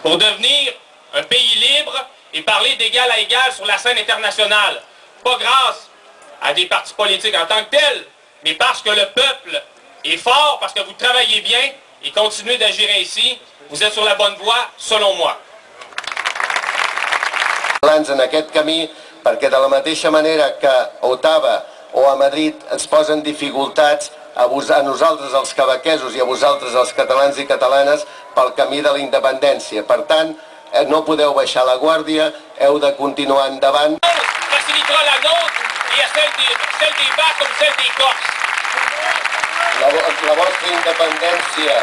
pour devenir un pays libre et parler d'égal à égal sur la scène internationale. Pas grâce à des partis politiques en tant que tels, mais parce que le peuple est fort, parce que vous travaillez bien et continuez d'agir ainsi. Vous êtes sur la bonne voie, selon moi. En aquest camí, perquè de la mateixa manera que a Ottawa o a Madrid ens posen dificultats a nosaltres els quebequesos i a vosaltres els catalans i catalanes pel camí de la independència. Per tant, no podeu baixar la guàrdia, heu de continuar endavant. Facilitera la nôtre et celle des Basques comme celle des Corses. La vostra independència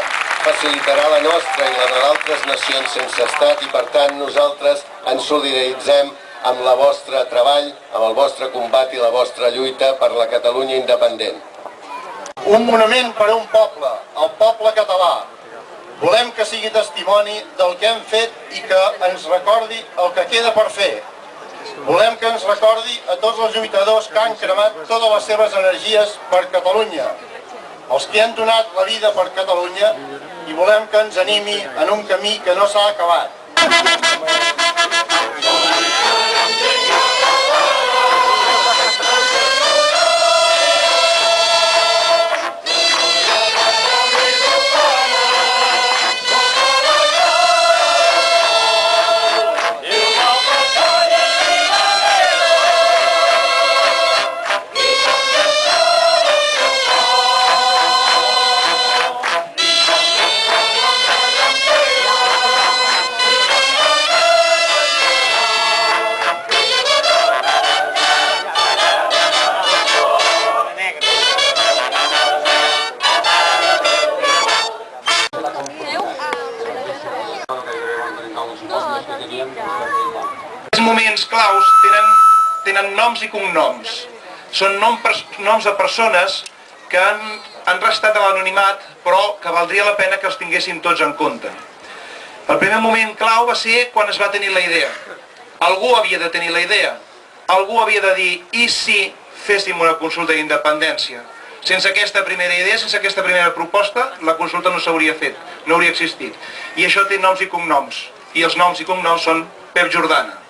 facilitarà la nostra i la d'altres nacions sense estat i, per tant, nosaltres ens solidaritzem amb el vostre treball, amb el vostre combat i la vostra lluita per la Catalunya independent. Un monument per a un poble, el poble català. Volem que sigui testimoni del que hem fet i que ens recordi el que queda per fer. Volem que ens recordi a tots els lluitadors que han cremat totes les seves energies per Catalunya, els que han donat la vida per Catalunya, i volem que ens animi en un camí que no s'ha acabat. Els moments claus tenen noms i cognoms. Són noms de persones que han restat a l'anonimat, però que valdria la pena que els tinguéssim tots en compte. El primer moment clau va ser quan es va tenir la idea. Algú havia de tenir la idea. Algú havia de dir, i si féssim una consulta d'independència? Sense aquesta primera idea, sense aquesta primera proposta, la consulta no s'hauria fet, no hauria existit. I això té noms i cognoms. I els noms i cognoms són Pep Jordana.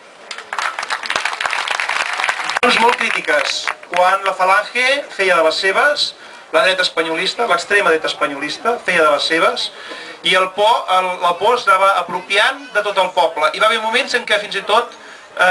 Molt crítiques. Quan la Falange feia de les seves, la dreta espanyolista, l'extrema dreta espanyolista, feia de les seves, i el por es anava apropiant de tot el poble. Hi va haver moments en què fins i tot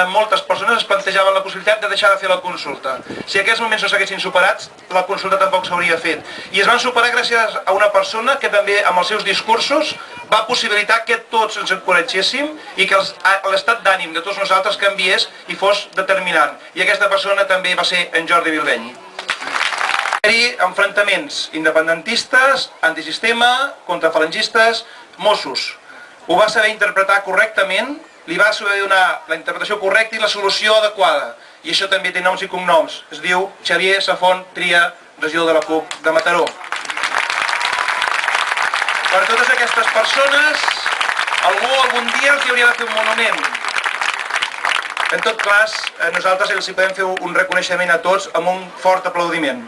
moltes persones es plantejaven la possibilitat de deixar de fer la consulta. Si aquests moments no s'haguessin superats, la consulta tampoc s'hauria fet. I es van superar gràcies a una persona que també, amb els seus discursos, va possibilitar que tots ens encoratgéssim i que l'estat d'ànim de tots nosaltres canviés i fos determinant. I aquesta persona també va ser en Jordi Bilbeny. Hi ha enfrontaments independentistes, antisistema, contrafalangistes, Mossos. Ho va saber interpretar correctament, li va saber donar la interpretació correcta i la solució adequada. I això també té noms i cognoms. Es diu Xavier Safont Tria, regidor de la CUP de Mataró. Per totes aquestes persones, algú algun dia els hauria de fer un monument. En tot cas, nosaltres els podem fer un reconeixement a tots amb un fort aplaudiment.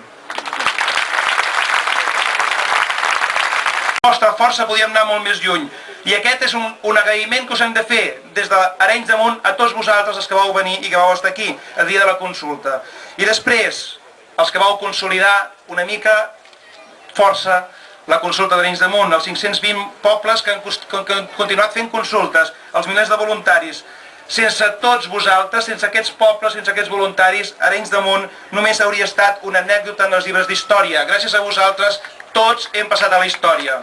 La nostra força podíem anar molt més lluny. I aquest és un agraïment que us hem de fer des d'Arenys de Munt a tots vosaltres, els que vau venir i que vau estar aquí el dia de la consulta. I després, els que vau consolidar una mica força la consulta d'Arenys de Munt, els 520 pobles que han continuat fent consultes, els milers de voluntaris. Sense tots vosaltres, sense aquests pobles, sense aquests voluntaris, Arenys de Munt només hauria estat una anècdota en els llibres d'història. Gràcies a vosaltres, tots hem passat a la història.